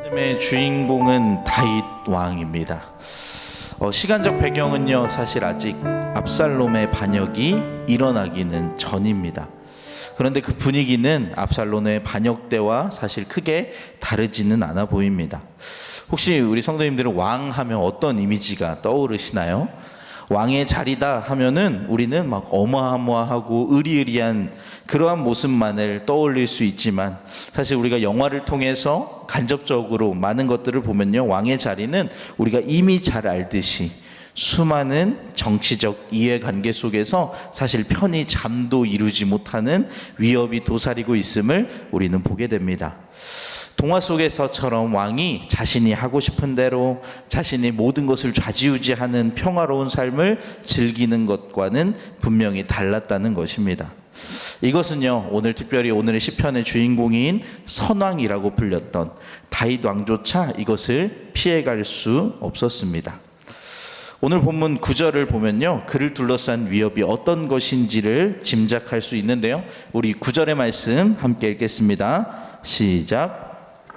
말씀의 주인공은 다윗 왕입니다. 시간적 배경은요, 사실 아직 압살롬의 반역이 일어나기는 전입니다. 그런데 그 분위기는 압살롬의 반역 때와 사실 크게 다르지는 않아 보입니다. 혹시 우리 성도님들은 왕 하면 어떤 이미지가 떠오르시나요? 왕의 자리다 하면은 우리는 막 어마어마하고 의리의리한 그러한 모습만을 떠올릴 수 있지만, 사실 우리가 영화를 통해서 간접적으로 많은 것들을 보면요, 왕의 자리는 우리가 이미 잘 알듯이 수많은 정치적 이해관계 속에서 사실 편히 잠도 이루지 못하는 위협이 도사리고 있음을 우리는 보게 됩니다. 동화 속에서처럼 왕이 자신이 하고 싶은 대로 자신이 모든 것을 좌지우지하는 평화로운 삶을 즐기는 것과는 분명히 달랐다는 것입니다. 이것은요, 오늘 특별히 오늘의 시편의 주인공인 선왕이라고 불렸던 다윗 왕조차 이것을 피해갈 수 없었습니다. 오늘 본문 9절을 보면요, 그를 둘러싼 위협이 어떤 것인지를 짐작할 수 있는데요, 우리 9절의 말씀 함께 읽겠습니다. 시작.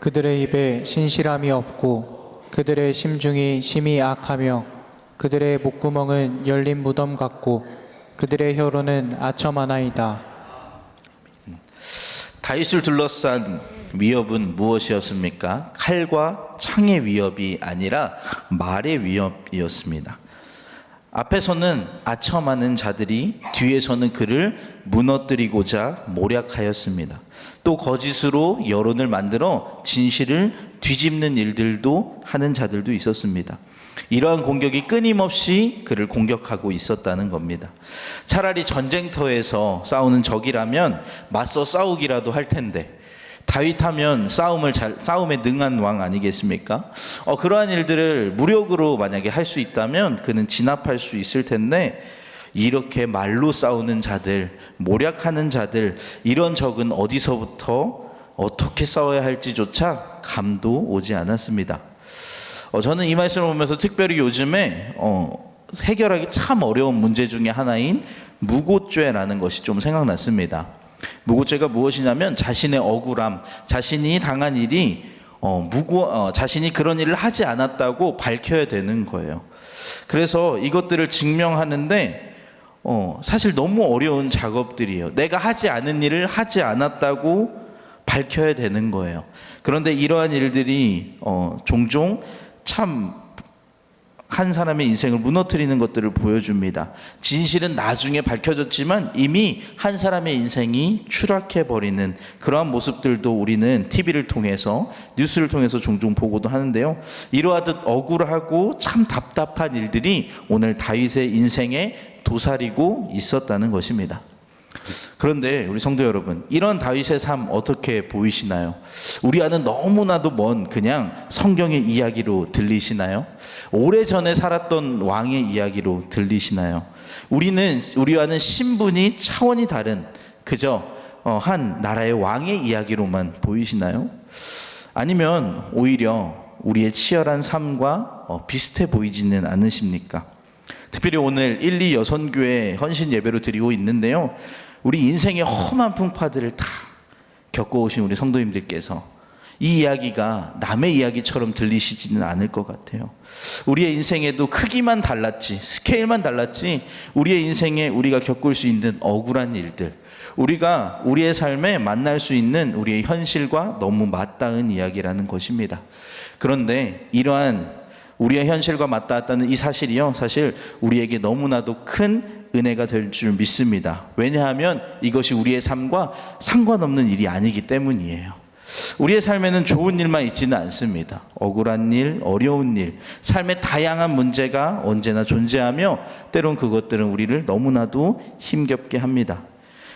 그들의 입에 신실함이 없고 그들의 심중이 심히 악하며 그들의 목구멍은 열린 무덤 같고 그들의 혀로는 아첨하나이다. 다윗을 둘러싼 위협은 무엇이었습니까? 칼과 창의 위협이 아니라 말의 위협이었습니다. 앞에서는 아첨하는 자들이 뒤에서는 그를 무너뜨리고자 모략하였습니다. 또 거짓으로 여론을 만들어 진실을 뒤집는 일들도 하는 자들도 있었습니다. 이러한 공격이 끊임없이 그를 공격하고 있었다는 겁니다. 차라리 전쟁터에서 싸우는 적이라면 맞서 싸우기라도 할 텐데, 다윗 하면 싸움에 능한 왕 아니겠습니까? 그러한 일들을 무력으로 만약에 할 수 있다면 그는 진압할 수 있을 텐데, 이렇게 말로 싸우는 자들, 모략하는 자들, 이런 적은 어디서부터 어떻게 싸워야 할지조차 감도 오지 않았습니다. 저는 이 말씀을 보면서 특별히 요즘에 해결하기 참 어려운 문제 중에 하나인 무고죄라는 것이 좀 생각났습니다. 무고죄가 무엇이냐면 자신의 억울함, 자신이 당한 일이 자신이 그런 일을 하지 않았다고 밝혀야 되는 거예요. 그래서 이것들을 증명하는데 사실 너무 어려운 작업들이에요. 내가 하지 않은 일을 하지 않았다고 밝혀야 되는 거예요. 그런데 이러한 일들이 종종 참 한 사람의 인생을 무너뜨리는 것들을 보여줍니다. 진실은 나중에 밝혀졌지만 이미 한 사람의 인생이 추락해버리는 그러한 모습들도 우리는 TV를 통해서, 뉴스를 통해서 종종 보고도 하는데요, 이러하듯 억울하고 참 답답한 일들이 오늘 다윗의 인생에 도사리고 있었다는 것입니다. 그런데 우리 성도 여러분, 이런 다윗의 삶 어떻게 보이시나요? 우리와는 너무나도 먼 그냥 성경의 이야기로 들리시나요? 오래전에 살았던 왕의 이야기로 들리시나요? 우리와는 신분이 차원이 다른 그저 한 나라의 왕의 이야기로만 보이시나요? 아니면 오히려 우리의 치열한 삶과 비슷해 보이지는 않으십니까? 특별히 오늘 1, 2 여선교회 헌신 예배로 드리고 있는데요, 우리 인생의 험한 풍파들을 다 겪어오신 우리 성도님들께서 이 이야기가 남의 이야기처럼 들리시지는 않을 것 같아요. 우리의 인생에도 크기만 달랐지, 스케일만 달랐지, 우리의 인생에 우리가 겪을 수 있는 억울한 일들, 우리가 우리의 삶에 만날 수 있는 우리의 현실과 너무 맞닿은 이야기라는 것입니다. 그런데 이러한 우리의 현실과 맞닿았다는 이 사실이요, 사실 우리에게 너무나도 큰 은혜가 될 줄 믿습니다. 왜냐하면 이것이 우리의 삶과 상관없는 일이 아니기 때문이에요. 우리의 삶에는 좋은 일만 있지는 않습니다. 억울한 일, 어려운 일, 삶의 다양한 문제가 언제나 존재하며 때론 그것들은 우리를 너무나도 힘겹게 합니다.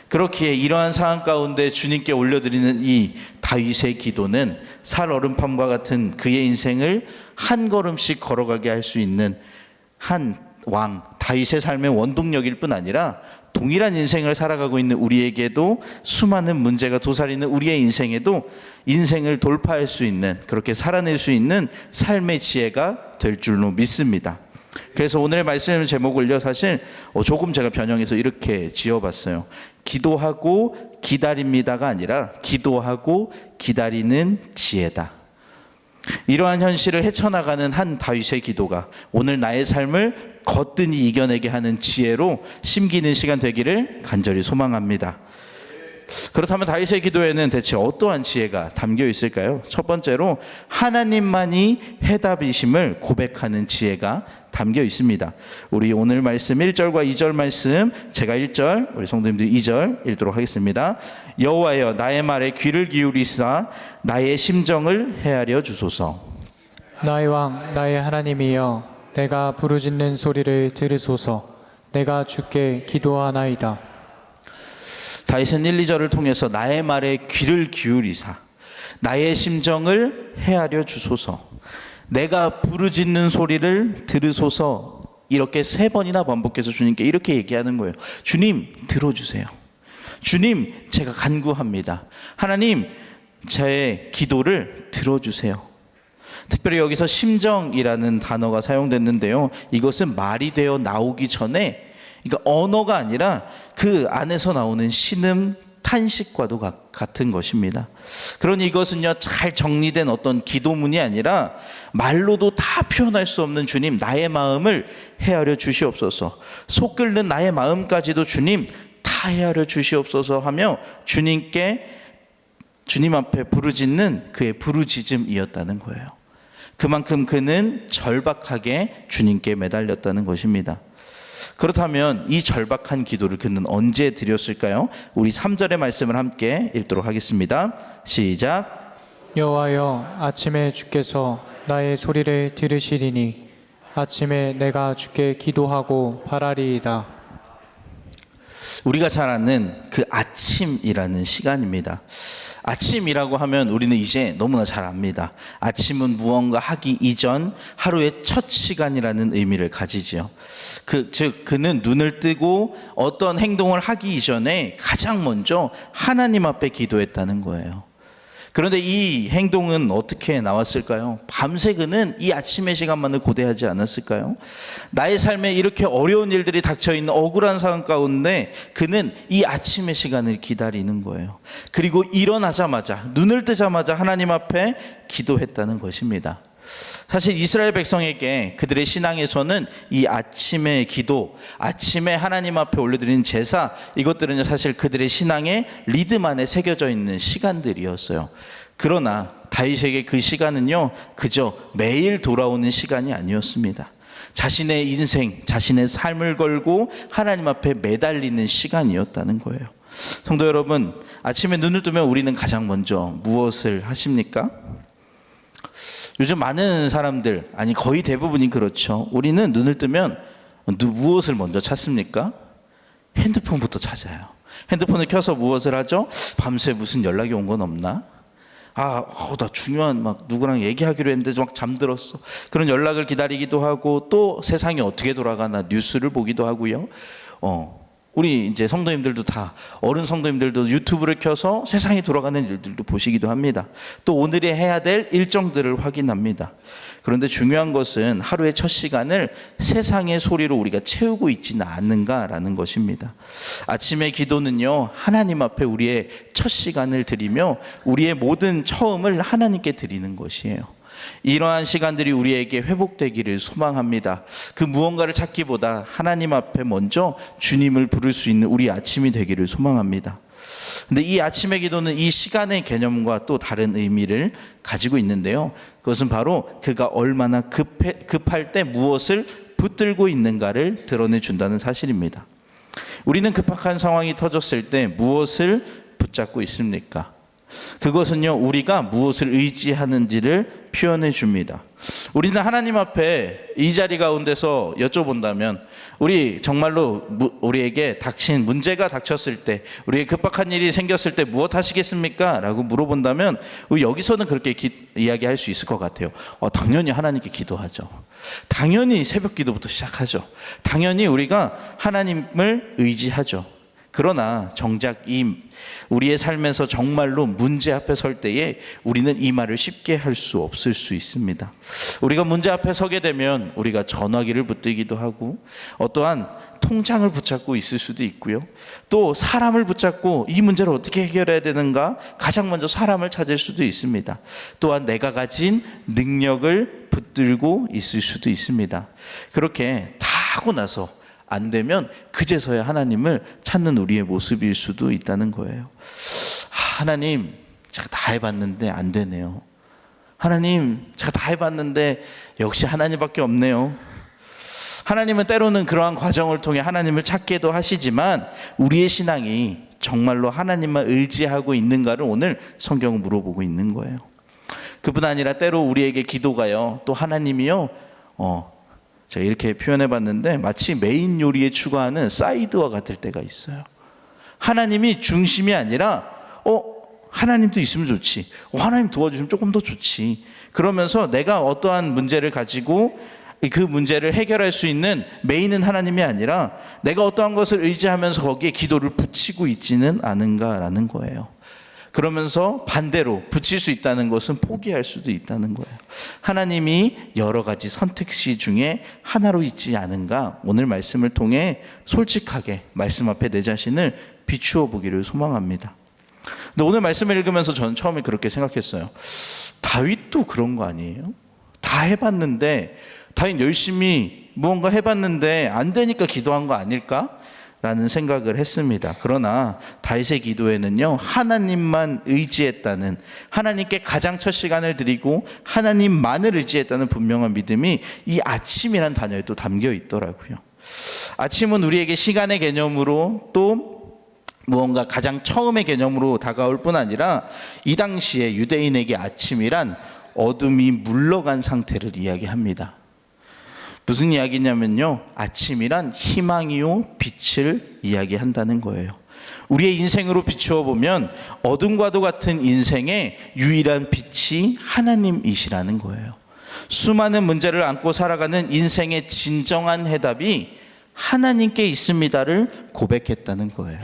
그렇기에 이러한 상황 가운데 주님께 올려드리는 이 다윗의 기도는 살얼음판과 같은 그의 인생을 한 걸음씩 걸어가게 할 수 있는 한 왕 다윗의 삶의 원동력일 뿐 아니라 동일한 인생을 살아가고 있는 우리에게도, 수많은 문제가 도사리는 우리의 인생에도 인생을 돌파할 수 있는, 그렇게 살아낼 수 있는 삶의 지혜가 될 줄로 믿습니다. 그래서 오늘의 말씀 제목을요, 사실 조금 제가 변형해서 이렇게 지어봤어요. 기도하고 기다립니다가 아니라 기도하고 기다리는 지혜다. 이러한 현실을 헤쳐나가는 한 다윗의 기도가 오늘 나의 삶을 거뜬히 이겨내게 하는 지혜로 심기는 시간 되기를 간절히 소망합니다. 그렇다면 다윗의 기도에는 대체 어떠한 지혜가 담겨 있을까요? 첫 번째로 하나님만이 해답이심을 고백하는 지혜가 담겨 있습니다. 우리 오늘 말씀 1절과 2절 말씀, 제가 1절, 우리 성도님들 2절 읽도록 하겠습니다. 여호와여 나의 말에 귀를 기울이사 나의 심정을 헤아려 주소서. 나의 왕 나의 하나님이여 내가 부르짖는 소리를 들으소서. 내가 주께 기도하나이다. 다윗은 1, 2절을 통해서 나의 말에 귀를 기울이사 나의 심정을 헤아려 주소서. 내가 부르짖는 소리를 들으소서. 이렇게 3번이나 반복해서 주님께 이렇게 얘기하는 거예요. 주님 들어주세요. 주님 제가 간구합니다. 하나님 제 기도를 들어주세요. 특별히 여기서 심정이라는 단어가 사용됐는데요, 이것은 말이 되어 나오기 전에, 그러니까 언어가 아니라 그 안에서 나오는 신음, 탄식과도 같은 것입니다. 그러니 이것은요 잘 정리된 어떤 기도문이 아니라 말로도 다 표현할 수 없는 주님 나의 마음을 헤아려 주시옵소서. 속 끓는 나의 마음까지도 주님 다 헤아려 주시옵소서 하며 주님 앞에 부르짖는 그의 부르짖음이었다는 거예요. 그만큼 그는 절박하게 주님께 매달렸다는 것입니다. 그렇다면 이 절박한 기도를 그는 언제 드렸을까요? 우리 3절의 말씀을 함께 읽도록 하겠습니다. 시작. 여호와여 아침에 주께서 나의 소리를 들으시리니 아침에 내가 주께 기도하고 바라리이다. 우리가 잘 아는 그 아침이라는 시간입니다. 아침이라고 하면 우리는 이제 너무나 잘 압니다. 아침은 무언가 하기 이전 하루의 첫 시간이라는 의미를 가지지요. 즉 그는 눈을 뜨고 어떤 행동을 하기 이전에 가장 먼저 하나님 앞에 기도했다는 거예요. 그런데 이 행동은 어떻게 나왔을까요? 밤새 그는 이 아침의 시간만을 고대하지 않았을까요? 나의 삶에 이렇게 어려운 일들이 닥쳐있는 억울한 상황 가운데 그는 이 아침의 시간을 기다리는 거예요. 그리고 일어나자마자, 눈을 뜨자마자 하나님 앞에 기도했다는 것입니다. 사실 이스라엘 백성에게 그들의 신앙에서는 이 아침의 기도, 아침에 하나님 앞에 올려드리는 제사, 이것들은 사실 그들의 신앙의 리듬 안에 새겨져 있는 시간들이었어요. 그러나 다윗에게 그 시간은요 그저 매일 돌아오는 시간이 아니었습니다. 자신의 인생, 자신의 삶을 걸고 하나님 앞에 매달리는 시간이었다는 거예요. 성도 여러분, 아침에 눈을 뜨면 우리는 가장 먼저 무엇을 하십니까? 요즘 많은 사람들, 아니 거의 대부분이 그렇죠. 우리는 눈을 뜨면 무엇을 먼저 찾습니까? 핸드폰부터 찾아요. 핸드폰을 켜서 무엇을 하죠? 밤새 무슨 연락이 온 건 없나? 나 중요한 누구랑 얘기하기로 했는데 막 잠들었어. 그런 연락을 기다리기도 하고, 또 세상이 어떻게 돌아가나 뉴스를 보기도 하고요. 우리 이제 성도님들도 다, 어른 성도님들도 유튜브를 켜서 세상이 돌아가는 일들도 보시기도 합니다. 또 오늘이 해야 될 일정들을 확인합니다. 그런데 중요한 것은 하루의 첫 시간을 세상의 소리로 우리가 채우고 있지는 않는가라는 것입니다. 아침의 기도는요 하나님 앞에 우리의 첫 시간을 드리며 우리의 모든 처음을 하나님께 드리는 것이에요. 이러한 시간들이 우리에게 회복되기를 소망합니다. 그 무언가를 찾기보다 하나님 앞에 먼저 주님을 부를 수 있는 우리 아침이 되기를 소망합니다. 근데 이 아침의 기도는 이 시간의 개념과 또 다른 의미를 가지고 있는데요, 그것은 바로 그가 얼마나 급할 때 무엇을 붙들고 있는가를 드러내 준다는 사실입니다. 우리는 급박한 상황이 터졌을 때 무엇을 붙잡고 있습니까? 그것은요 우리가 무엇을 의지하는지를 표현해 줍니다. 우리는 하나님 앞에 이 자리 가운데서 여쭤본다면, 우리 정말로 우리에게 닥친 문제가 닥쳤을 때, 우리에게 급박한 일이 생겼을 때 무엇 하시겠습니까? 라고 물어본다면 우리 여기서는 그렇게 이야기할 수 있을 것 같아요. 당연히 하나님께 기도하죠. 당연히 새벽 기도부터 시작하죠. 당연히 우리가 하나님을 의지하죠. 그러나 정작 우리의 삶에서 정말로 문제 앞에 설 때에 우리는 이 말을 쉽게 할 수 없을 수 있습니다. 우리가 문제 앞에 서게 되면 우리가 전화기를 붙들기도 하고, 어떠한 통장을 붙잡고 있을 수도 있고요. 또 사람을 붙잡고 이 문제를 어떻게 해결해야 되는가 가장 먼저 사람을 찾을 수도 있습니다. 또한 내가 가진 능력을 붙들고 있을 수도 있습니다. 그렇게 다 하고 나서 안 되면 그제서야 하나님을 찾는 우리의 모습일 수도 있다는 거예요. 하나님, 제가 다 해봤는데 안 되네요. 하나님, 제가 다 해봤는데 역시 하나님밖에 없네요. 하나님은 때로는 그러한 과정을 통해 하나님을 찾기도 하시지만 우리의 신앙이 정말로 하나님만 의지하고 있는가를 오늘 성경은 물어보고 있는 거예요. 그뿐 아니라 때로 우리에게 기도가요, 또 하나님이요, 제가 이렇게 표현해 봤는데 마치 메인 요리에 추가하는 사이드와 같을 때가 있어요. 하나님이 중심이 아니라 하나님도 있으면 좋지, 하나님 도와주시면 조금 더 좋지, 그러면서 내가 어떠한 문제를 가지고 그 문제를 해결할 수 있는 메인은 하나님이 아니라 내가 어떠한 것을 의지하면서 거기에 기도를 붙이고 있지는 않은가라는 거예요. 그러면서 반대로 붙일 수 있다는 것은 포기할 수도 있다는 거예요. 하나님이 여러 가지 선택지 중에 하나로 있지 않은가, 오늘 말씀을 통해 솔직하게 말씀 앞에 내 자신을 비추어 보기를 소망합니다. 근데 오늘 말씀을 읽으면서 저는 처음에 그렇게 생각했어요. 다윗도 그런 거 아니에요? 다 해봤는데, 다윗 열심히 무언가 해봤는데 안 되니까 기도한 거 아닐까? 라는 생각을 했습니다. 그러나 다윗의 기도에는요, 하나님만 의지했다는, 하나님께 가장 첫 시간을 드리고 하나님만을 의지했다는 분명한 믿음이 이 아침이란 단어에 또 담겨 있더라고요. 아침은 우리에게 시간의 개념으로 또 무언가 가장 처음의 개념으로 다가올 뿐 아니라 이 당시에 유대인에게 아침이란 어둠이 물러간 상태를 이야기합니다. 무슨 이야기냐면요, 아침이란 희망이요 빛을 이야기한다는 거예요. 우리의 인생으로 비추어 보면 어둠과도 같은 인생의 유일한 빛이 하나님이시라는 거예요. 수많은 문제를 안고 살아가는 인생의 진정한 해답이 하나님께 있습니다를 고백했다는 거예요.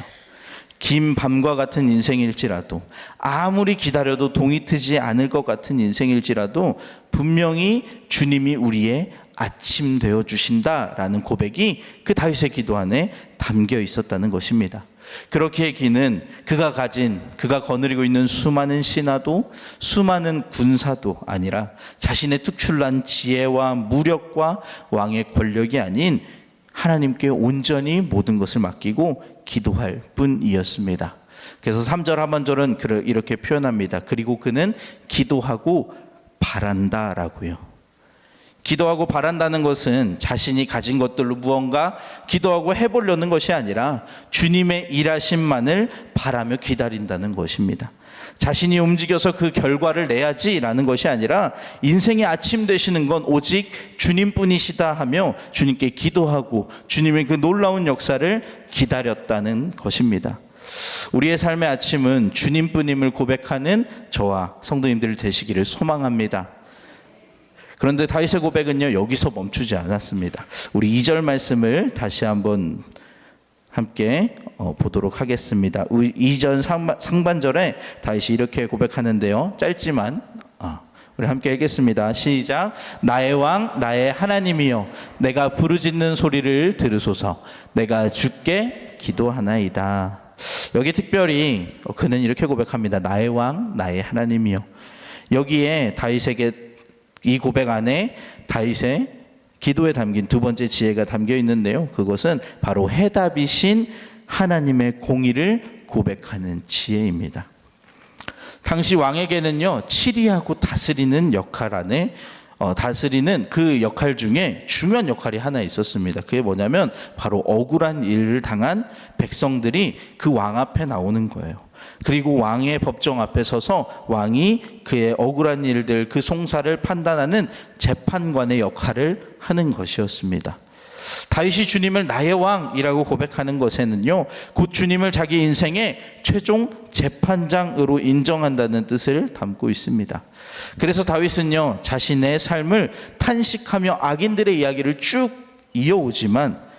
긴 밤과 같은 인생일지라도, 아무리 기다려도 동이 트지 않을 것 같은 인생일지라도 분명히 주님이 우리의 아침 되어 주신다라는 고백이 그 다윗의 기도 안에 담겨 있었다는 것입니다. 그렇기에 그는 그가 거느리고 있는 수많은 신하도 수많은 군사도 아니라 자신의 특출난 지혜와 무력과 왕의 권력이 아닌 하나님께 온전히 모든 것을 맡기고 기도할 뿐이었습니다. 그래서 3절 하반절은 이렇게 표현합니다. 그리고 그는 기도하고 바란다라고요. 기도하고 바란다는 것은 자신이 가진 것들로 무언가 기도하고 해보려는 것이 아니라 주님의 일하심만을 바라며 기다린다는 것입니다. 자신이 움직여서 그 결과를 내야지라는 것이 아니라 인생의 아침 되시는 건 오직 주님뿐이시다 하며 주님께 기도하고 주님의 그 놀라운 역사를 기다렸다는 것입니다. 우리의 삶의 아침은 주님뿐임을 고백하는 저와 성도님들 되시기를 소망합니다. 그런데 다윗의 고백은요, 여기서 멈추지 않았습니다. 우리 2절 말씀을 다시 한번 함께 보도록 하겠습니다. 2절 상반절에 다윗이 이렇게 고백하는데요, 짧지만 우리 함께 읽겠습니다. 시작. 나의 왕 나의 하나님이여, 내가 부르짖는 소리를 들으소서. 내가 주께 기도하나이다. 여기 특별히 그는 이렇게 고백합니다. 나의 왕 나의 하나님이여. 여기에 다윗에게 이 고백 안에 다윗의 기도에 담긴 두 번째 지혜가 담겨 있는데요, 그것은 바로 해답이신 하나님의 공의를 고백하는 지혜입니다. 당시 왕에게는요, 치리하고 다스리는 역할 안에 다스리는 그 역할 중에 중요한 역할이 하나 있었습니다. 그게 뭐냐면 바로 억울한 일을 당한 백성들이 그 왕 앞에 나오는 거예요. 그리고 왕의 법정 앞에 서서 왕이 그의 억울한 일들, 그 송사를 판단하는 재판관의 역할을 하는 것이었습니다. 다윗이 주님을 나의 왕이라고 고백하는 것에는요, 곧 주님을 자기 인생의 최종 재판장으로 인정한다는 뜻을 담고 있습니다. 그래서 다윗은요, 자신의 삶을 탄식하며 악인들의 이야기를 쭉 이어오지만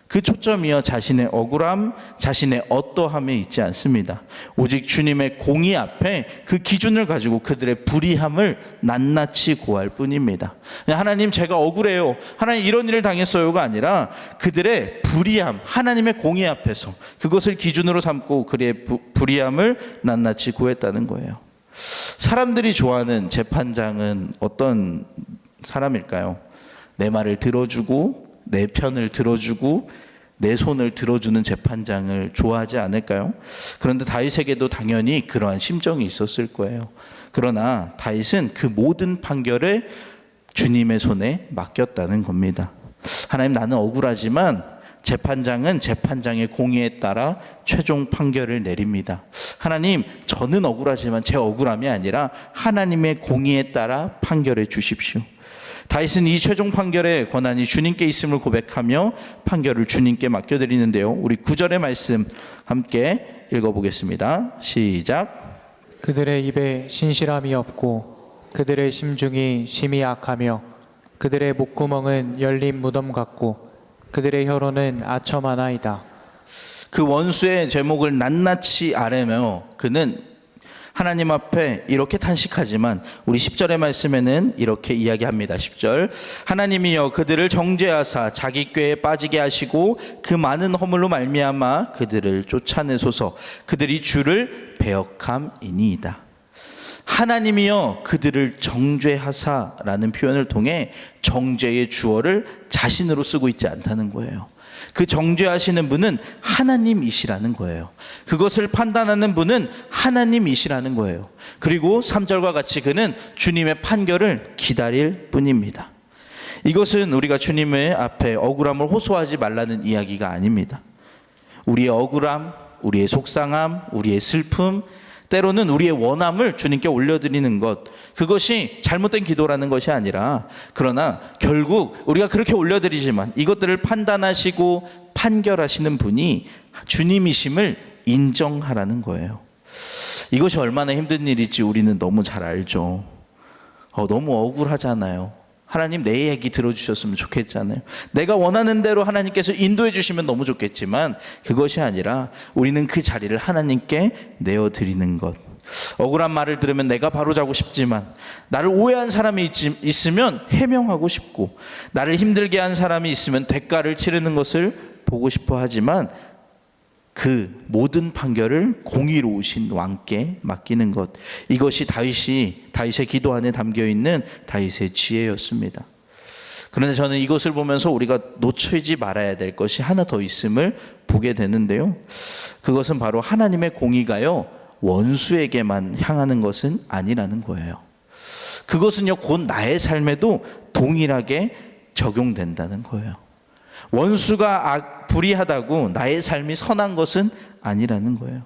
그 초점이요 자신의 억울함, 자신의 어떠함에 있지 않습니다. 오직 주님의 공의 앞에 그 기준을 가지고 그들의 불의함을 낱낱이 고할 뿐입니다. 하나님 제가 억울해요, 하나님 이런 일을 당했어요가 아니라 그들의 불의함, 하나님의 공의 앞에서 그것을 기준으로 삼고 그의 불의함을 낱낱이 구했다는 거예요. 사람들이 좋아하는 재판장은 어떤 사람일까요? 내 말을 들어주고 내 편을 들어주고 내 손을 들어주는 재판장을 좋아하지 않을까요? 그런데 다윗에게도 당연히 그러한 심정이 있었을 거예요. 그러나 다윗은 그 모든 판결을 주님의 손에 맡겼다는 겁니다. 하나님, 나는 억울하지만 재판장은 재판장의 공의에 따라 최종 판결을 내립니다. 하나님, 저는 억울하지만 제 억울함이 아니라 하나님의 공의에 따라 판결해 주십시오. 다윗은 이 최종 판결의 권한이 주님께 있음을 고백하며 판결을 주님께 맡겨드리는데요. 우리 9절의 말씀 함께 읽어보겠습니다. 시작. 그들의 입에 신실함이 없고 그들의 심중이 심히 악하며 그들의 목구멍은 열린 무덤 같고 그들의 혀로는 아첨하나이다. 그 원수의 제목을 낱낱이 아뢰며 그는 하나님 앞에 이렇게 탄식하지만 우리 10절의 말씀에는 이렇게 이야기합니다. 10절. 하나님이여 그들을 정죄하사 자기 꾀에 빠지게 하시고 그 많은 허물로 말미암아 그들을 쫓아내소서. 그들이 주를 배역함이니이다. 하나님이여 그들을 정죄하사라는 표현을 통해 정죄의 주어를 자신으로 쓰고 있지 않다는 거예요. 그 정죄하시는 분은 하나님이시라는 거예요. 그것을 판단하는 분은 하나님이시라는 거예요. 그리고 3절과 같이 그는 주님의 판결을 기다릴 뿐입니다. 이것은 우리가 주님의 앞에 억울함을 호소하지 말라는 이야기가 아닙니다. 우리의 억울함, 우리의 속상함, 우리의 슬픔, 때로는 우리의 원함을 주님께 올려드리는 것, 그것이 잘못된 기도라는 것이 아니라, 그러나 결국 우리가 그렇게 올려드리지만 이것들을 판단하시고 판결하시는 분이 주님이심을 인정하라는 거예요. 이것이 얼마나 힘든 일일지 우리는 너무 잘 알죠. 너무 억울하잖아요. 하나님 내 얘기 들어주셨으면 좋겠잖아요. 내가 원하는 대로 하나님께서 인도해 주시면 너무 좋겠지만 그것이 아니라 우리는 그 자리를 하나님께 내어드리는 것. 억울한 말을 들으면 내가 바로잡고 싶지만, 나를 오해한 사람이 있으면 해명하고 싶고, 나를 힘들게 한 사람이 있으면 대가를 치르는 것을 보고 싶어 하지만 그 모든 판결을 공의로우신 왕께 맡기는 것, 이것이 다윗의 기도 안에 담겨있는 다윗의 지혜였습니다. 그런데 저는 이것을 보면서 우리가 놓치지 말아야 될 것이 하나 더 있음을 보게 되는데요, 그것은 바로 하나님의 공의가요 원수에게만 향하는 것은 아니라는 거예요. 그것은요 곧 나의 삶에도 동일하게 적용된다는 거예요. 원수가 불의하다고 나의 삶이 선한 것은 아니라는 거예요.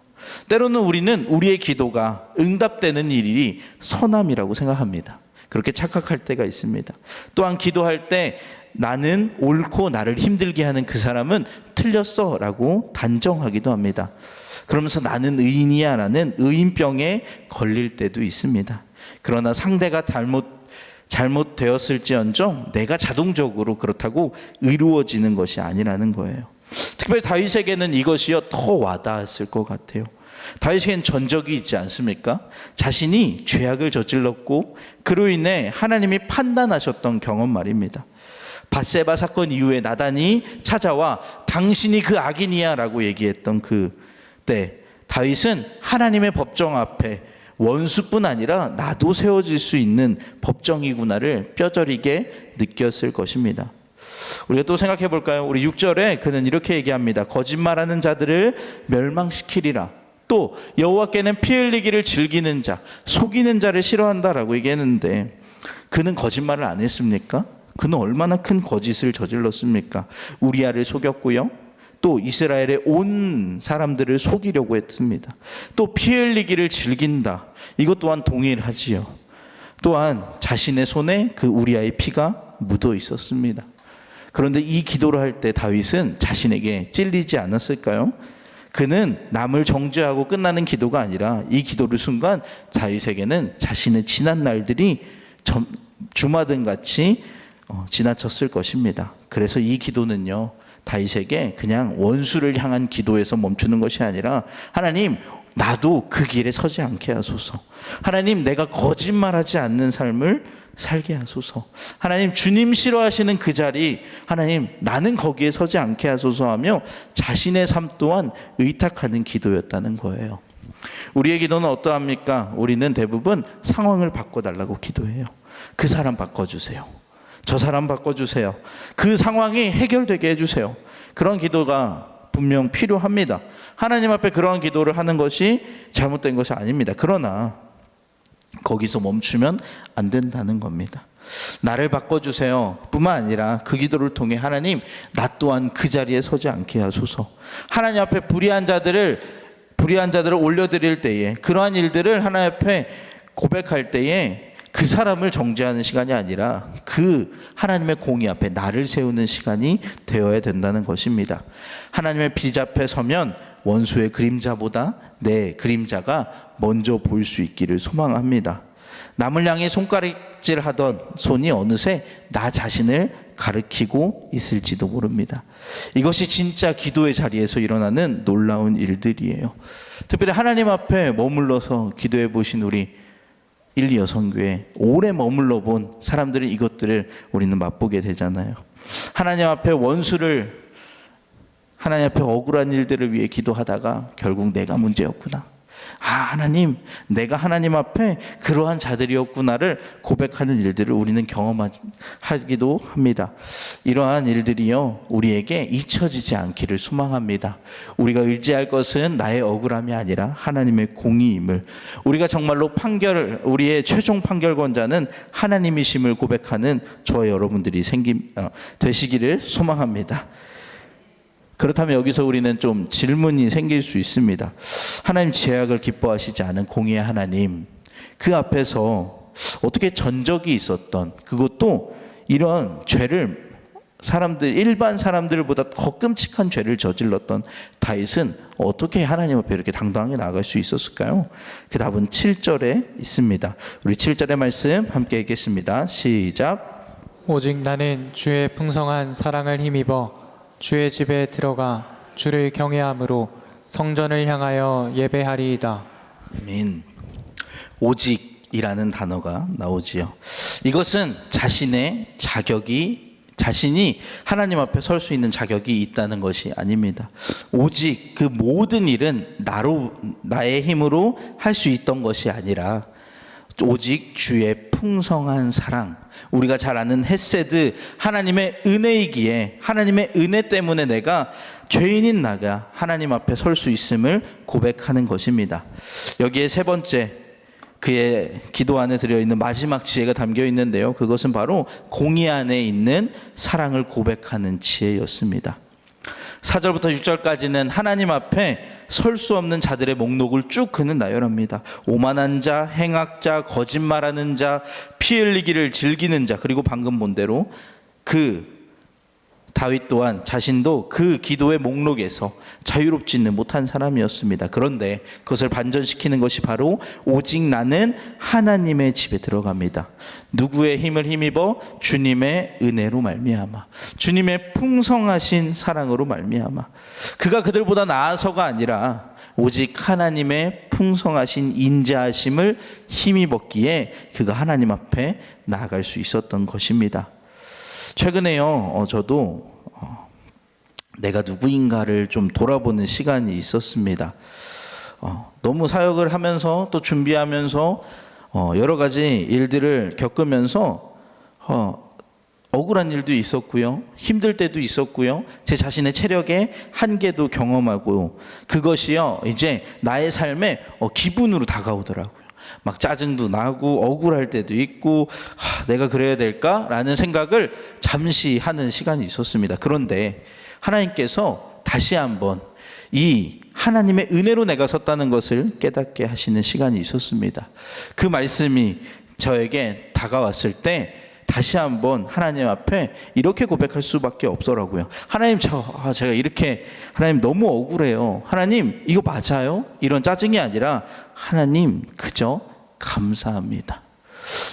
때로는 우리는 우리의 기도가 응답되는 일이 선함이라고 생각합니다. 그렇게 착각할 때가 있습니다. 또한 기도할 때 나는 옳고 나를 힘들게 하는 그 사람은 틀렸어 라고 단정하기도 합니다. 그러면서 나는 의인이야 라는 의인병에 걸릴 때도 있습니다. 그러나 상대가 잘못되었을지언정 내가 자동적으로 그렇다고 이루어지는 것이 아니라는 거예요. 특별히 다윗에게는 이것이요 더 와닿았을 것 같아요. 다윗에게는 전적이 있지 않습니까? 자신이 죄악을 저질렀고 그로 인해 하나님이 판단하셨던 경험 말입니다. 밧세바 사건 이후에 나단이 찾아와 당신이 그 악인이야 라고 얘기했던 그때 다윗은 하나님의 법정 앞에 원수뿐 아니라 나도 세워질 수 있는 법정이구나를 뼈저리게 느꼈을 것입니다. 우리가 또 생각해 볼까요? 우리 6절에 그는 이렇게 얘기합니다. 거짓말하는 자들을 멸망시키리라. 또 여호와께는 피 흘리기를 즐기는 자, 속이는 자를 싫어한다라고 얘기했는데 그는 거짓말을 안 했습니까? 그는 얼마나 큰 거짓을 저질렀습니까? 우리아를 속였고요, 또 이스라엘의 온 사람들을 속이려고 했습니다. 또 피 흘리기를 즐긴다, 이것 또한 동일하지요. 또한 자신의 손에 그 우리아의 피가 묻어 있었습니다. 그런데 이 기도를 할 때 다윗은 자신에게 찔리지 않았을까요? 그는 남을 정죄하고 끝나는 기도가 아니라 이 기도를 순간 다윗에게는 자신의 지난 날들이 주마등같이 지나쳤을 것입니다. 그래서 이 기도는요 다윗에게 그냥 원수를 향한 기도에서 멈추는 것이 아니라 하나님, 나도 그 길에 서지 않게 하소서. 하나님, 내가 거짓말하지 않는 삶을 살게 하소서. 하나님, 주님 싫어하시는 그 자리, 하나님, 나는 거기에 서지 않게 하소서 하며 자신의 삶 또한 의탁하는 기도였다는 거예요. 우리의 기도는 어떠합니까? 우리는 대부분 상황을 바꿔달라고 기도해요. 그 사람 바꿔주세요. 저 사람 바꿔주세요. 그 상황이 해결되게 해주세요. 그런 기도가 분명 필요합니다. 하나님 앞에 그러한 기도를 하는 것이 잘못된 것이 아닙니다. 그러나 거기서 멈추면 안 된다는 겁니다. 나를 바꿔주세요 뿐만 아니라 그 기도를 통해 하나님, 나 또한 그 자리에 서지 않게 하소서. 하나님 앞에 불의한 자들을 올려드릴 때에, 그러한 일들을 하나님 앞에 고백할 때에 그 사람을 정죄하는 시간이 아니라 그 하나님의 공의 앞에 나를 세우는 시간이 되어야 된다는 것입니다. 하나님의 빛 앞에 서면 원수의 그림자보다 내 그림자가 먼저 보일 수 있기를 소망합니다. 남을 향해 손가락질 하던 손이 어느새 나 자신을 가리키고 있을지도 모릅니다. 이것이 진짜 기도의 자리에서 일어나는 놀라운 일들이에요. 특별히 하나님 앞에 머물러서 기도해 보신 우리 1, 2 여성교회 오래 머물러 본 사람들은 이것들을 우리는 맛보게 되잖아요. 하나님 앞에 하나님 앞에 억울한 일들을 위해 기도하다가 결국 내가 문제였구나. 하나님, 내가 하나님 앞에 그러한 자들이었구나를 고백하는 일들을 우리는 경험하기도 합니다. 이러한 일들이요, 우리에게 잊혀지지 않기를 소망합니다. 우리가 의지할 것은 나의 억울함이 아니라 하나님의 공의임을, 우리가 정말로 우리의 최종 판결권자는 하나님이심을 고백하는 저와 여러분들이 되시기를 소망합니다. 그렇다면 여기서 우리는 좀 질문이 생길 수 있습니다. 하나님, 죄악을 기뻐하시지 않은 공의의 하나님, 그 앞에서 어떻게 전적이 있었던, 그것도 이런 죄를 일반 사람들보다 더 끔찍한 죄를 저질렀던 다윗은 어떻게 하나님 앞에 이렇게 당당하게 나아갈 수 있었을까요? 그 답은 7절에 있습니다. 우리 7절의 말씀 함께 읽겠습니다. 시작. 오직 나는 주의 풍성한 사랑을 힘입어 주의 집에 들어가 주를 경외함으로 성전을 향하여 예배하리이다. 아멘. 오직이라는 단어가 나오지요. 이것은 자신이 하나님 앞에 설 수 있는 자격이 있다는 것이 아닙니다. 오직 그 모든 일은 나의 힘으로 할 수 있던 것이 아니라 오직 주의 풍성한 사랑, 우리가 잘 아는 헤세드, 하나님의 은혜이기에 하나님의 은혜 때문에 내가 죄인인 나가 하나님 앞에 설 수 있음을 고백하는 것입니다. 여기에 세 번째, 그의 기도 안에 들어있는 마지막 지혜가 담겨 있는데요, 그것은 바로 공의 안에 있는 사랑을 고백하는 지혜였습니다. 4절부터 6절까지는 하나님 앞에 설 수 없는 자들의 목록을 쭉 그는 나열합니다. 오만한 자, 행악자, 거짓말하는 자, 피 흘리기를 즐기는 자, 그리고 방금 본 대로 다윗 또한 자신도 그 기도의 목록에서 자유롭지는 못한 사람이었습니다. 그런데 그것을 반전시키는 것이 바로 오직 나는 하나님의 집에 들어갑니다. 누구의 힘을 힘입어? 주님의 은혜로 말미암아, 주님의 풍성하신 사랑으로 말미암아. 그가 그들보다 나아서가 아니라 오직 하나님의 풍성하신 인자하심을 힘입었기에 그가 하나님 앞에 나아갈 수 있었던 것입니다. 최근에요, 저도 내가 누구인가를 좀 돌아보는 시간이 있었습니다. 너무 사역을 하면서 또 준비하면서 여러 가지 일들을 겪으면서 억울한 일도 있었고요, 힘들 때도 있었고요, 제 자신의 체력의 한계도 경험하고, 그것이요 이제 나의 삶에 기분으로 다가오더라고요. 막 짜증도 나고 억울할 때도 있고, 내가 그래야 될까라는 생각을 잠시 하는 시간이 있었습니다. 그런데 하나님께서 다시 한번 이 하나님의 은혜로 내가 섰다는 것을 깨닫게 하시는 시간이 있었습니다. 그 말씀이 저에게 다가왔을 때 다시 한번 하나님 앞에 이렇게 고백할 수밖에 없더라고요. 하나님, 제가 이렇게, 하나님 너무 억울해요. 하나님, 이거 맞아요? 이런 짜증이 아니라, 하나님, 그저 감사합니다.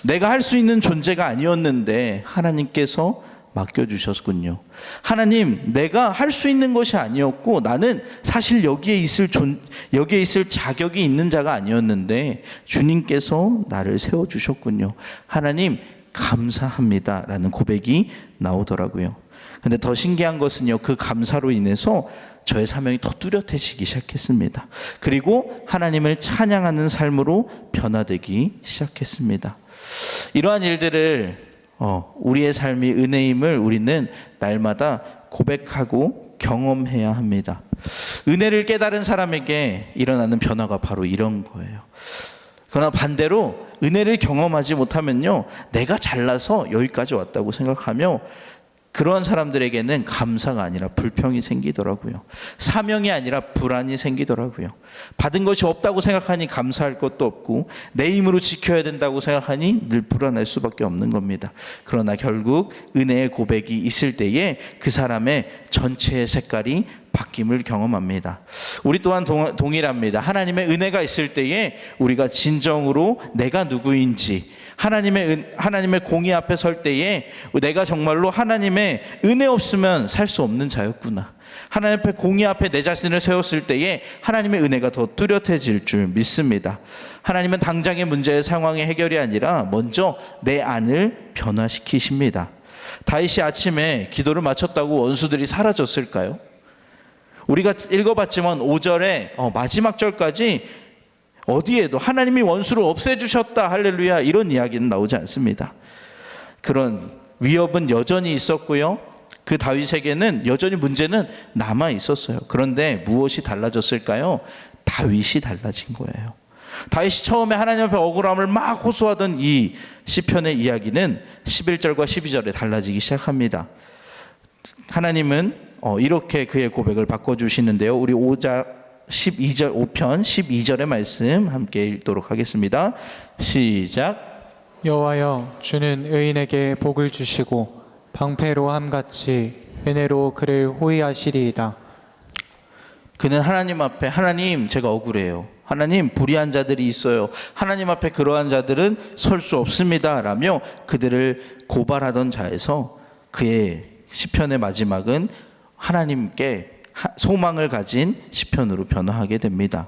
내가 할 수 있는 존재가 아니었는데 하나님께서 맡겨주셨군요. 하나님, 내가 할 수 있는 것이 아니었고 나는 사실 여기에 있을 자격이 있는 자가 아니었는데 주님께서 나를 세워주셨군요. 하나님 감사합니다 라는 고백이 나오더라고요. 근데 더 신기한 것은요, 그 감사로 인해서 저의 사명이 더 뚜렷해지기 시작했습니다. 그리고 하나님을 찬양하는 삶으로 변화되기 시작했습니다. 이러한 일들을 우리의 삶이 은혜임을 우리는 날마다 고백하고 경험해야 합니다. 은혜를 깨달은 사람에게 일어나는 변화가 바로 이런 거예요. 그러나 반대로 은혜를 경험하지 못하면요, 내가 잘나서 여기까지 왔다고 생각하며 그러한 사람들에게는 감사가 아니라 불평이 생기더라고요. 사명이 아니라 불안이 생기더라고요. 받은 것이 없다고 생각하니 감사할 것도 없고 내 힘으로 지켜야 된다고 생각하니 늘 불안할 수밖에 없는 겁니다. 그러나 결국 은혜의 고백이 있을 때에 그 사람의 전체의 색깔이 바뀜을 경험합니다. 우리 또한 동일합니다. 하나님의 은혜가 있을 때에 우리가 진정으로 내가 누구인지, 하나님의 공의 앞에 설 때에 내가 정말로 하나님의 은혜 없으면 살 수 없는 자였구나. 하나님 앞에 공의 앞에 내 자신을 세웠을 때에 하나님의 은혜가 더 뚜렷해질 줄 믿습니다. 하나님은 당장의 문제의 상황의 해결이 아니라 먼저 내 안을 변화시키십니다. 다윗이 아침에 기도를 마쳤다고 원수들이 사라졌을까요? 우리가 읽어봤지만 5절에 마지막 절까지 어디에도 하나님이 원수를 없애주셨다 할렐루야 이런 이야기는 나오지 않습니다. 그런 위협은 여전히 있었고요, 그 다윗에게는 여전히 문제는 남아 있었어요. 그런데 무엇이 달라졌을까요? 다윗이 달라진 거예요. 다윗이 처음에 하나님 앞에 억울함을 막 호소하던 이 시편의 이야기는 11절과 12절에 달라지기 시작합니다. 하나님은 이렇게 그의 고백을 바꿔주시는데요. 우리 5편 12절의 말씀 함께 읽도록 하겠습니다. 시작. 여호와여, 주는 의인에게 복을 주시고 방패로 함같이 은혜로 그를 호위하시리이다. 그는 하나님 앞에, 하나님 제가 억울해요, 하나님 불의한 자들이 있어요, 하나님 앞에 그러한 자들은 설 수 없습니다 라며 그들을 고발하던 자에서 그의 시편의 마지막은 하나님께 소망을 가진 시편으로 변화하게 됩니다.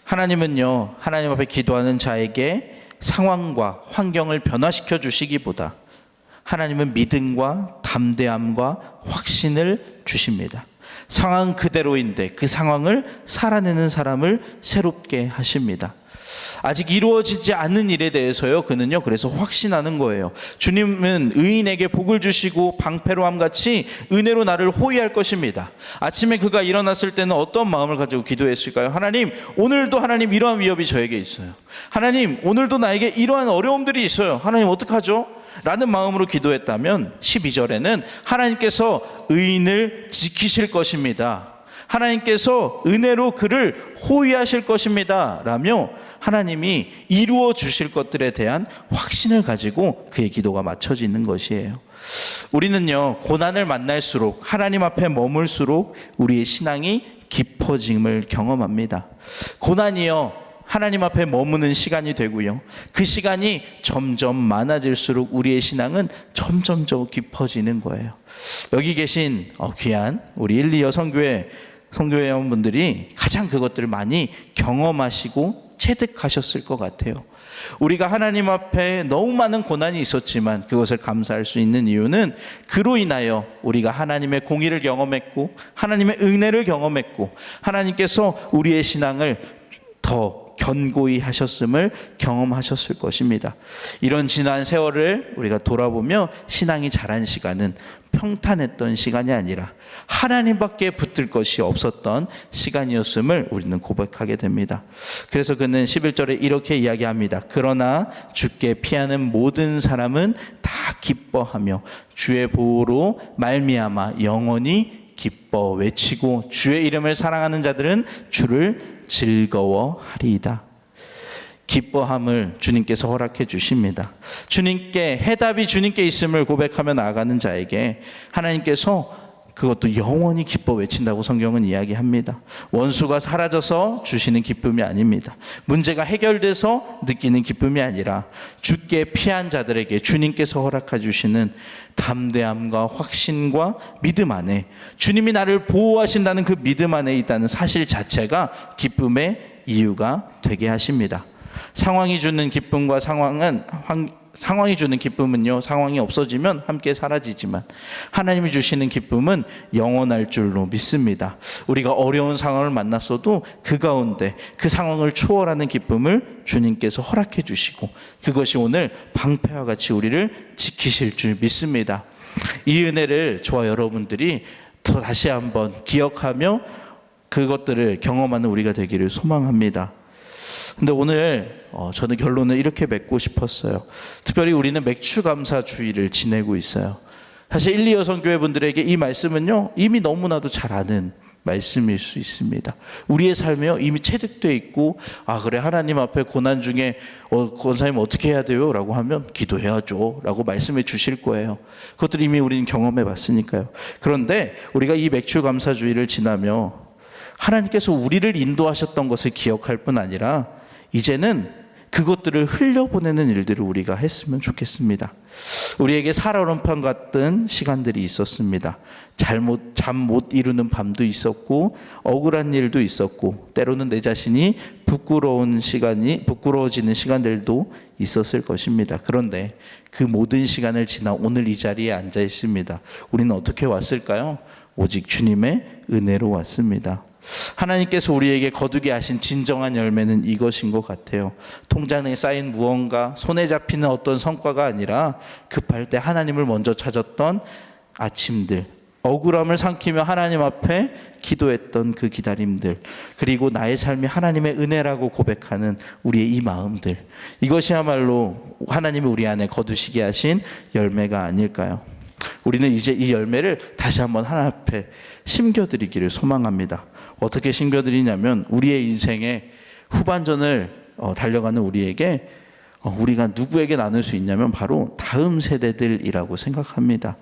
하나님은요, 하나님 앞에 기도하는 자에게 상황과 환경을 변화시켜 주시기보다 하나님은 믿음과 담대함과 확신을 주십니다. 상황 그대로인데 그 상황을 살아내는 사람을 새롭게 하십니다. 아직 이루어지지 않는 일에 대해서요, 그는요 그래서 확신하는 거예요. 주님은 의인에게 복을 주시고 방패로 함같이 은혜로 나를 호위할 것입니다. 아침에 그가 일어났을 때는 어떤 마음을 가지고 기도했을까요? 하나님, 오늘도 하나님 이러한 위협이 저에게 있어요. 하나님, 오늘도 나에게 이러한 어려움들이 있어요. 하나님 어떡하죠? 라는 마음으로 기도했다면 12절에는 하나님께서 의인을 지키실 것입니다. 하나님께서 은혜로 그를 호위하실 것입니다 라며 하나님이 이루어 주실 것들에 대한 확신을 가지고 그의 기도가 맞춰지는 것이에요. 우리는요, 고난을 만날수록, 하나님 앞에 머물수록 우리의 신앙이 깊어짐을 경험합니다. 고난이요, 하나님 앞에 머무는 시간이 되고요, 그 시간이 점점 많아질수록 우리의 신앙은 점점 더 깊어지는 거예요. 여기 계신 귀한 우리 1, 2 여성교회 성교회원분들이 가장 그것들을 많이 경험하시고 체득하셨을 것 같아요. 우리가 하나님 앞에 너무 많은 고난이 있었지만 그것을 감사할 수 있는 이유는 그로 인하여 우리가 하나님의 공의를 경험했고 하나님의 은혜를 경험했고 하나님께서 우리의 신앙을 더 견고히 하셨음을 경험하셨을 것입니다. 이런 지난 세월을 우리가 돌아보며 신앙이 자란 시간은 평탄했던 시간이 아니라 하나님밖에 붙들 것이 없었던 시간이었음을 우리는 고백하게 됩니다. 그래서 그는 11절에 이렇게 이야기합니다. 그러나 주께 피하는 모든 사람은 다 기뻐하며 주의 보호로 말미암아 영원히 기뻐 외치고 주의 이름을 사랑하는 자들은 주를 즐거워하리이다. 기뻐함을 주님께서 허락해 주십니다. 주님께, 해답이 주님께 있음을 고백하며 나아가는 자에게 하나님께서 그것도 영원히 기뻐 외친다고 성경은 이야기합니다. 원수가 사라져서 주시는 기쁨이 아닙니다. 문제가 해결돼서 느끼는 기쁨이 아니라 죽게 피한 자들에게 주님께서 허락해 주시는 담대함과 확신과 믿음 안에, 주님이 나를 보호하신다는 그 믿음 안에 있다는 사실 자체가 기쁨의 이유가 되게 하십니다. 상황이 주는 기쁨과 상황이 주는 기쁨은요, 상황이 없어지면 함께 사라지지만 하나님이 주시는 기쁨은 영원할 줄로 믿습니다. 우리가 어려운 상황을 만났어도 그 가운데 그 상황을 초월하는 기쁨을 주님께서 허락해 주시고, 그것이 오늘 방패와 같이 우리를 지키실 줄 믿습니다. 이 은혜를 저와 여러분들이 더 다시 한번 기억하며 그것들을 경험하는 우리가 되기를 소망합니다. 근데 오늘 저는 결론을 이렇게 맺고 싶었어요. 특별히 우리는 맥추감사주의를 지내고 있어요. 사실 1, 2 여성교회분들에게 이 말씀은요, 이미 너무나도 잘 아는 말씀일 수 있습니다. 우리의 삶에요, 이미 체득되어 있고, 아 그래, 하나님 앞에 고난 중에 권사님 어떻게 해야 돼요? 라고 하면 기도해야죠 라고 말씀해 주실 거예요. 그것들 이미 우리는 경험해 봤으니까요. 그런데 우리가 이 맥추감사주의를 지나며 하나님께서 우리를 인도하셨던 것을 기억할 뿐 아니라 이제는 그것들을 흘려보내는 일들을 우리가 했으면 좋겠습니다. 우리에게 살얼음판 같은 시간들이 있었습니다. 잠 못 이루는 밤도 있었고, 억울한 일도 있었고, 때로는 내 자신이 부끄러워지는 시간들도 있었을 것입니다. 그런데 그 모든 시간을 지나 오늘 이 자리에 앉아 있습니다. 우리는 어떻게 왔을까요? 오직 주님의 은혜로 왔습니다. 하나님께서 우리에게 거두게 하신 진정한 열매는 이것인 것 같아요. 통장에 쌓인 무언가, 손에 잡히는 어떤 성과가 아니라 급할 때 하나님을 먼저 찾았던 아침들, 억울함을 삼키며 하나님 앞에 기도했던 그 기다림들, 그리고 나의 삶이 하나님의 은혜라고 고백하는 우리의 이 마음들, 이것이야말로 하나님이 우리 안에 거두시게 하신 열매가 아닐까요? 우리는 이제 이 열매를 다시 한번 하나님 앞에 심겨드리기를 소망합니다. 어떻게 심겨드리냐면, 우리의 인생의 후반전을 달려가는 우리에게 우리가 누구에게 나눌 수 있냐면 바로 다음 세대들이라고 생각합니다.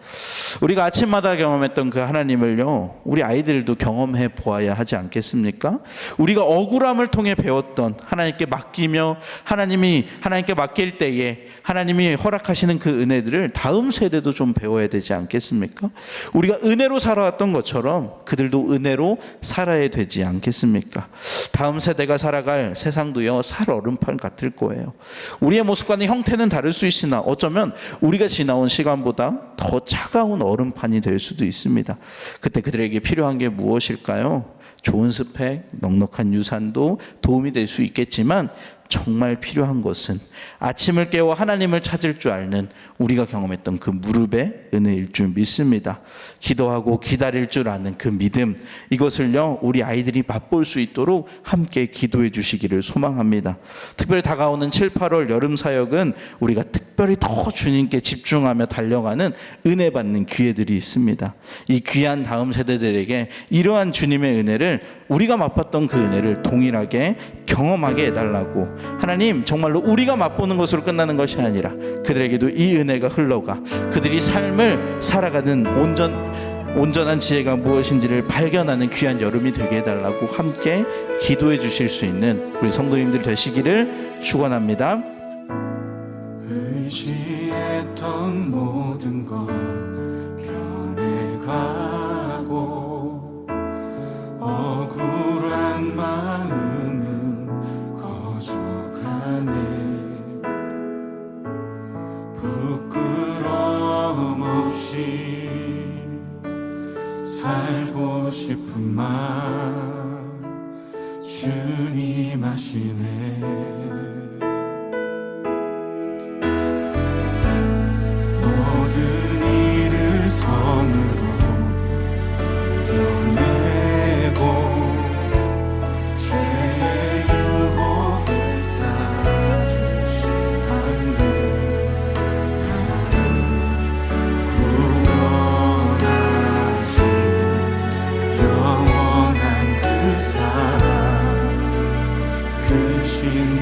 우리가 아침마다 경험했던 그 하나님을요, 우리 아이들도 경험해 보아야 하지 않겠습니까? 우리가 억울함을 통해 배웠던, 하나님께 맡기며 하나님께 맡길 때에 하나님이 허락하시는 그 은혜들을 다음 세대도 좀 배워야 되지 않겠습니까? 우리가 은혜로 살아왔던 것처럼 그들도 은혜로 살아야 되지 않겠습니까? 다음 세대가 살아갈 세상도요, 살얼음판 같을 거예요. 우리의 모습과는 형태는 다를 수 있으나 어쩌면 우리가 지나온 시간보다 더 차가운 얼음판이 될 수도 있습니다. 그때 그들에게 필요한 게 무엇일까요? 좋은 스펙, 넉넉한 유산도 도움이 될 수 있겠지만, 정말 필요한 것은 아침을 깨워 하나님을 찾을 줄 아는 우리가 경험했던 그 무릎의 은혜일 줄 믿습니다. 기도하고 기다릴 줄 아는 그 믿음, 이것을요, 우리 아이들이 맛볼 수 있도록 함께 기도해 주시기를 소망합니다. 특별히 다가오는 7, 8월 여름 사역은 우리가 특별히 더 주님께 집중하며 달려가는 은혜 받는 기회들이 있습니다. 이 귀한 다음 세대들에게 이러한 주님의 은혜를, 우리가 맛봤던 그 은혜를 동일하게 경험하게 해달라고, 하나님 정말로 우리가 맛보는 것으로 끝나는 것이 아니라 그들에게도 이 은혜가 흘러가 그들이 삶을 살아가는 온전한 지혜가 무엇인지를 발견하는 귀한 여름이 되게 해달라고 함께 기도해 주실 수 있는 우리 성도님들 되시기를 축원합니다. 의지했던 모든 것 변해가고, 억울한 마음은 커져가네. 부끄러움 없이 살고 싶은 마음 주님 아시네. 모든 일을 선으로 이겨내고, 죄의 유혹을 따르지 않네. 나를 구원하신 영원한 그 사랑, 그 신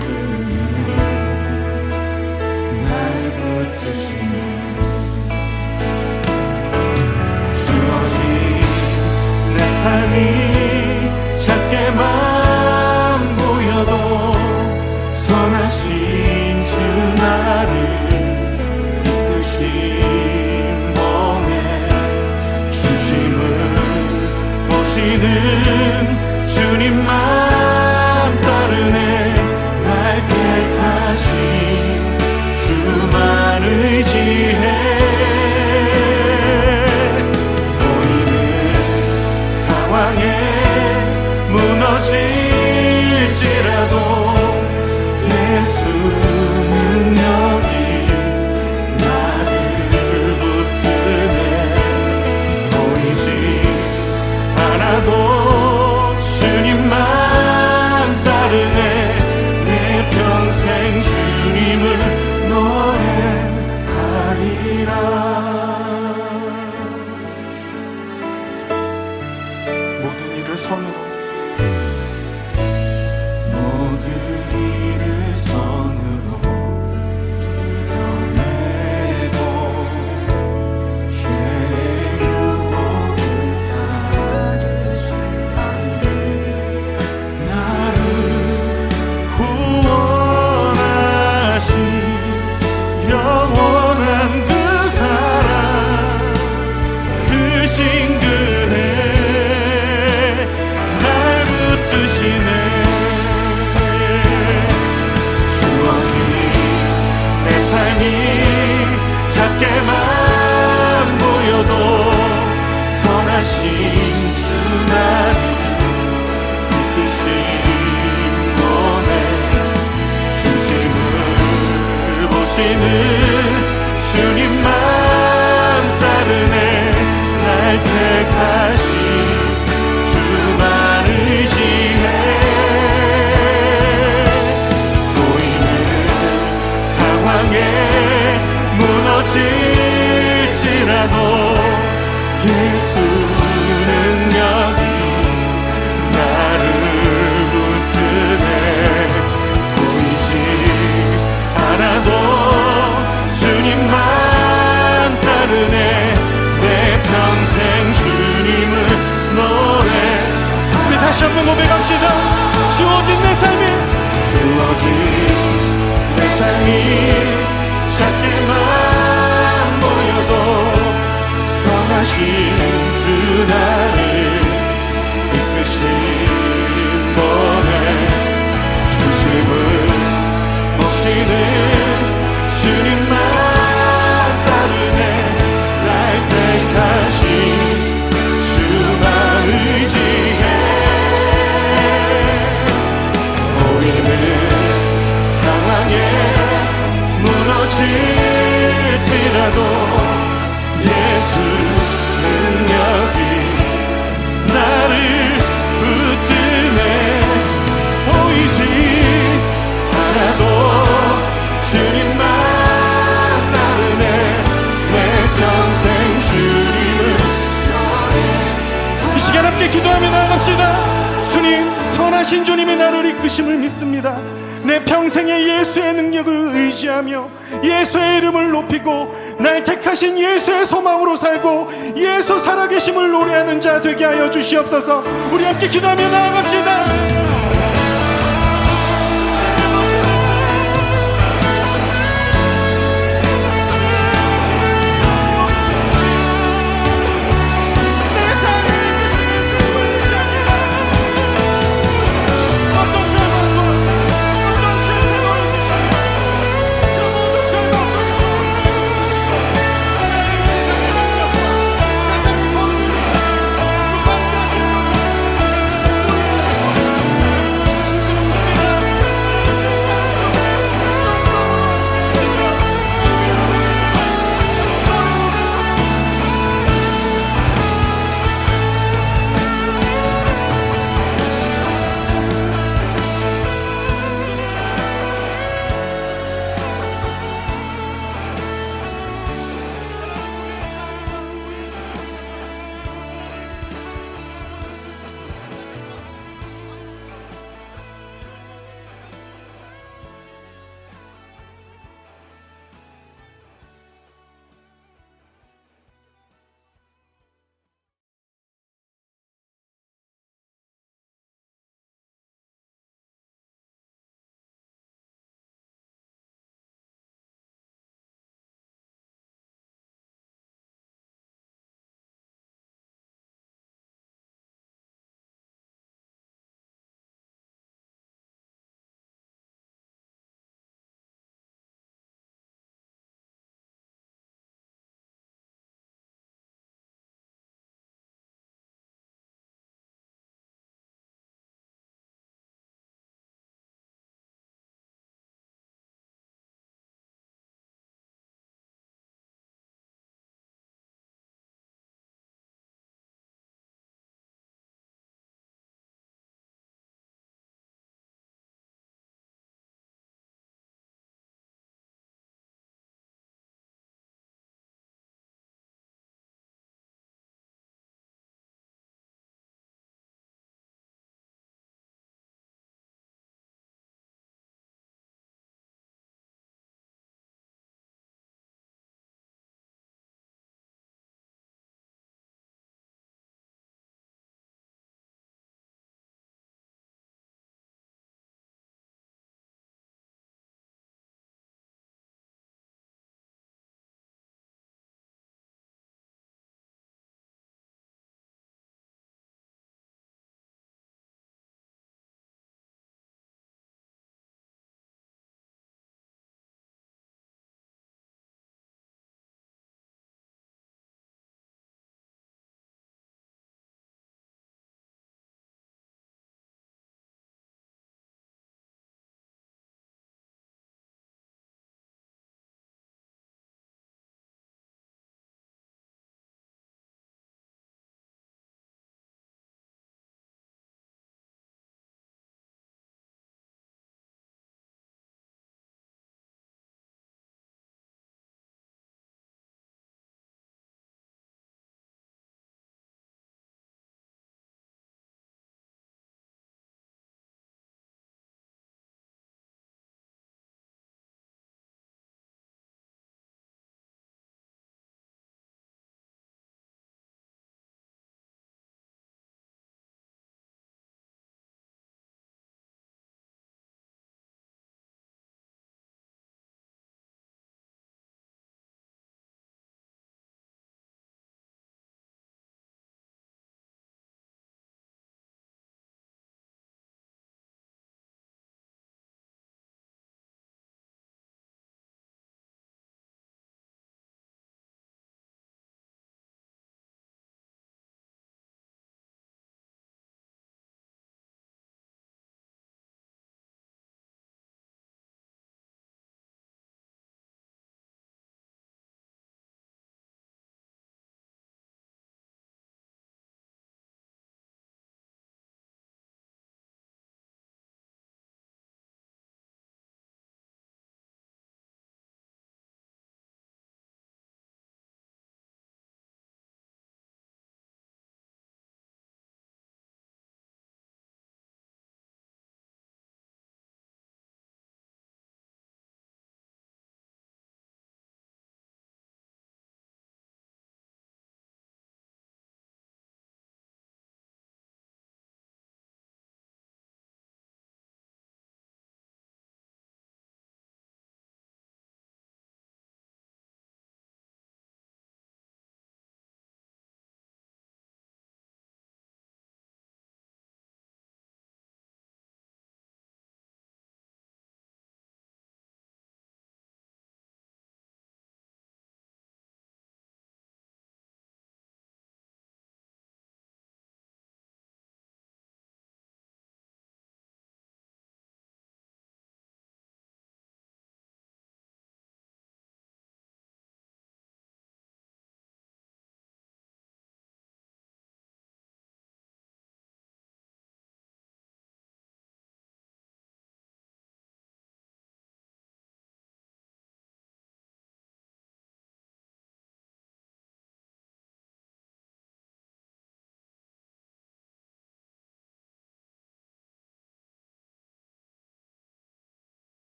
보시는 주님만 따르네. 날 택하신 주만 의지해. 보이는 상황에 무너질지라도 예수 능력이 나를 붙드네. 보이지 않아도 주님만 따르네. 내 평생 주님을 노래. 우리 다시 한번 고백합시다. 주어진 내 삶이, 주어진 내 삶이 작게만 보여도 선하신 주 나를 이끄신 번에 중심을 보시는 주님만 따르네. 날 택하신 주만 의지해. 보이는 상황에 무너질지라도 예수 능력이 나를 붙드네. 보이지 않아도 주님만 따르네. 내 평생 주님을. 이 시간 함께 기도하며 나아갑시다. 주님, 선하신 주님의 나를 이끄심을 믿습니다. 내 평생에 예수의 능력을 의지하며 예수의 이름을 높이고 날 택하신 예수의 소망으로 살고 예수 살아계심을 노래하는 자 되게 하여 주시옵소서. 우리 함께 기도하며 나아갑시다.